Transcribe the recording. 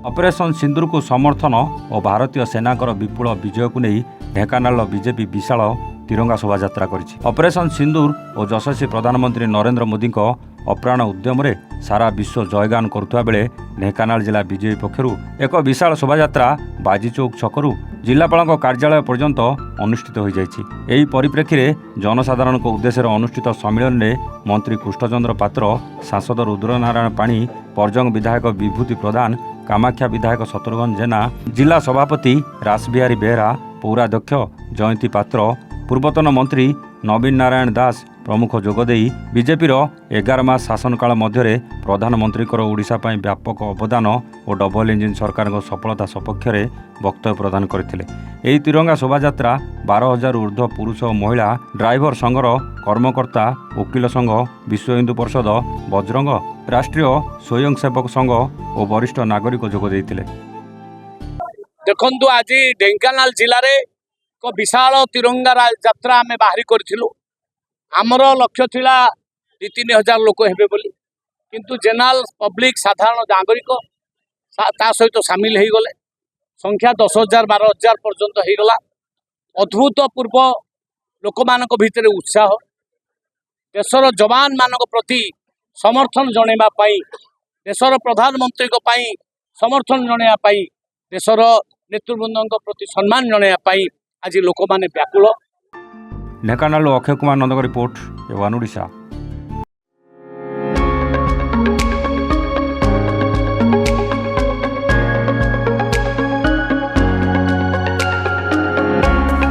Operation सिंदूर को समर्थन और भारतीय सेना विपुल विजय को नहीं ढेंकानाल बीजेपी विशाल तिरंगा शोभायात्रा करिछि। ऑपरेशन सिंदूर और यशस्वी प्रधानमंत्री नरेंद्र मोदी अप्राण उद्यम सारा विश्व जयगान करुवा बेले ढेंकानाल जिला बीजेपी पक्षरु एक विशाल शोभायात्रा बाजीचौक छकरू जिलापाल कार्यालय पर्यंत अनुष्ठित हो जाइछि। एही परिप्रेक्षी में जनसाधारण उद्देश्य अनुष्ठित सम्मेलन में मंत्री कृष्णचंद्र पात्र, सांसद रुद्रनारायण पाणी, परजंग विधायक विभूति प्रधान, कामाख्या विधायक शत्रुघ्न जेना, जिला सभापति रासबिहारी बेहरा, पौराध्यक्ष जयंती पात्र, पूर्वतन मंत्री नवीन नारायण दास प्रमुख जोगदे बीजेपीर 11 मास शासनकाल मध्य प्रधानमंत्री ओडिशा पई व्यापक अवदान और डबल इंजिन सरकार सफलता सपक्ष में वक्तव्य प्रदान करथिले। एही तिरंगा शोभायात्रा 12,000 ऊर्ध्व पुरुष और महिला ड्राइवर संघर कर्मकर्ता, वकील संघ, विश्व हिंदू परिषद, बजरंग, राष्ट्रीय स्वयंसेवक संघ और वरिष्ठ नागरिक जोग देइथिले। देखंतु आज ढेंकानाल जिले में एक विशाल तिरंगा यात्रा आम बाहरी करूँ। आमर लक्ष्य थिला 2-3 हजार लोक हेबे बोली, किंतु जेनराल पब्लिक साधारण नागरिक ता सहित सामिल हो गले। संख्या 10,000-12,000 पर्यंत हो गला। अद्भुतपूर्व लोक मान भितर उत्साह, देशर जवान मान प्रति समर्थन जणेबा पाई, देशर प्रधानमंत्री समर्थन जणेबा पाई, देशर नेतृवृंद प्रति सम्मान जणेबा पाई आज लोक माने व्याकुल। Dhenkanal Akshay Kumar Nandak report, Evan Odisha.